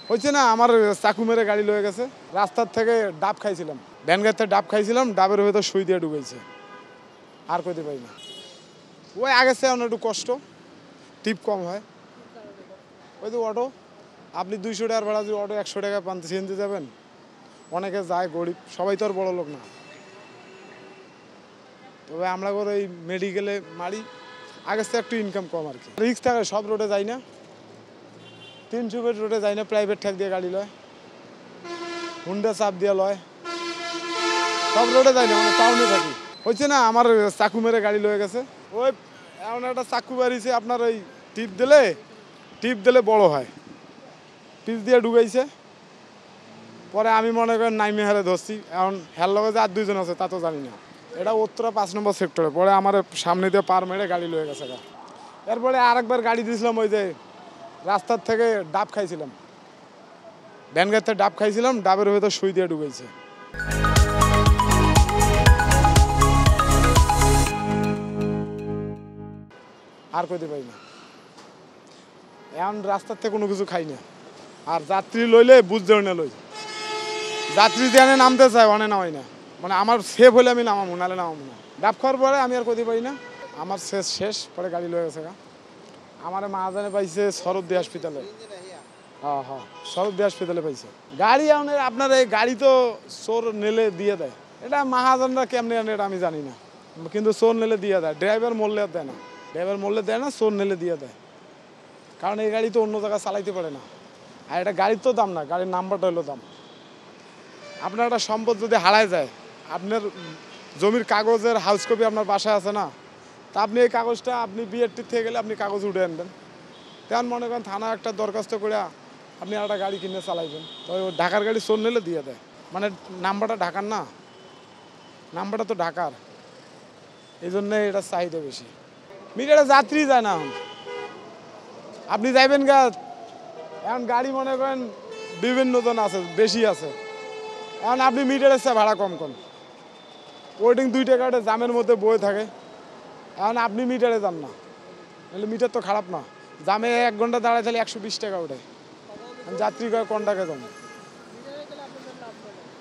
হয়েছে না, আমার চাকু মেরে গাড়ি লয়ে গেছে। রাস্তার থেকে ডাব খাইছিলাম, ভ্যান গাড়ি থেকে ডাব খাইছিলাম, ডাবের ভেতর সুই দিয়ে ঢুকাইছে। আর কইতে পারি না, ওই আগের চেয়ে একটু কষ্ট, টিপ কম হয়। ওই তো অটো, আপনি 200 টাকার ভাড়া যদি অটো 100 টাকা পান, সিএনজি যাবেন। অনেকে যায়, গরিব, সবাই তো আর বড় লোক না। তবে আমরা করে এই মেডিকেলে মারি, আগের চেয়ে একটু ইনকাম কম আর কি। রিক্স থাকে, সব রোডে যাই না, 300 ফিট রোডে যাই না, প্রাইভেট ঠেক দিয়ে গাড়ি লয়, হুন্ডা চাপ দিয়ে লয়, সব রোডে যাই না, মানে টাউনে থাকি। হয়েছে না, আমার চাকু মেরে গাড়ি লয়ে গেছে। ওই এমন একটা চাকু বাড়িছে, আপনার ওই টিপ দিলে বড় হয়, পিস দিয়ে ঢুকাইছে। পরে আমি মনে করেন নাইমে হারে ধরছি, এখন হের লগে যে আর 2জন আছে তা তো জানি না। এটা উত্তরা 5 নম্বর সেক্টরে। পরে আমার সামনে দিয়ে পার মেরে গাড়ি লয়ে গেছে। এরপরে আরেকবার গাড়ি দিয়েছিলাম, ওই যে রাস্তার থেকে ডাব খাইছিলাম, ভ্যান গাড়ি থেকে ডাব খাইছিলাম, ডাবের ভেতর সুই দিয়ে ঢুকাইছে। আর কইতে পারি না, এখন রাস্তার থেকে কোনো কিছু খাই না। আর যাত্রী লইলে বুঝতে না, যাত্রী দিয়ে নামতে চায়, অনে নামাই না, মানে আমার সেফ হলে আমি নামাবো, নাহলে নামাবো না। ডাব খাওয়ার পরে আমি আর কইতে পারি না, আমার শেষ। পরে গাড়ি লয়ে গেছে। আমার মাহাজানে পাইছে সরদ্দি হাসপাতালে। হ্যাঁ, সরদ্দি হাসপাতালে পাইছে গাড়ি। আপনার এই গাড়ি তো চোর নেলে দিয়ে দেয়, এটা মাহাজনরা কেমনি আনে এটা আমি জানি না, কিন্তু চোর নেলে দিয়ে দেয়। ড্রাইভার মরলে আর দেয় না, চোর নেলে দিয়ে দেয়। কারণ এই গাড়ি তো অন্য জায়গায় চালাইতে পারে না। আর এটা গাড়ির তো দাম না, গাড়ির নাম্বারটা হলো দাম। আপনার একটা সম্পদ যদি হারায় যায়, আপনার জমির কাগজের হাউস কপি আপনার বাসায় আছে না, তা আপনি এই কাগজটা আপনি বিএডটি থেকে গেলে আপনি কাগজ উঠে আনবেন। তেমন মনে করেন থানা একটা দরখাস্ত করে আপনি একটা গাড়ি কিনে চালাইবেন। তবে ঢাকার গাড়ি চোর নিলে দিয়ে দেয়, মানে নাম্বারটা ঢাকার না, নাম্বারটা তো ঢাকার, এই জন্যে এটা চাহিদা বেশি। মিটারে যাত্রী যায় না। এখন আপনি যাইবেন এখন গাড়ি মনে করেন বিভিন্ন জন আছে, বেশি আছে। এখন আপনি মিটারের চেয়ে ভাড়া কম কোন, ওয়েটিং 2 টাকাটা জামের মধ্যে বয়ে থাকে। এখন আপনি মিটারে যান না, নাহলে মিটার তো খারাপ না, জামে 1 ঘন্টা দাঁড়ায় তাহলে 120 টাকা ওঠে। যাত্রী কয় কোন টাকা যান,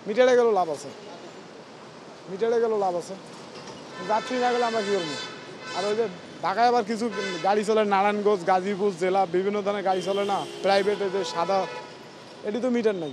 মিটারে গেলেও লাভ আছে, যাত্রী না গেলে আমরা কী করবো। আর ওই যে ঢাকায় আবার কিছু গাড়ি চলে, নারায়ণগঞ্জ, গাজীপুর জেলা, বিভিন্ন ধরনের গাড়ি চলে না, প্রাইভেট, যে সাদা, এটি তো মিটার নাই।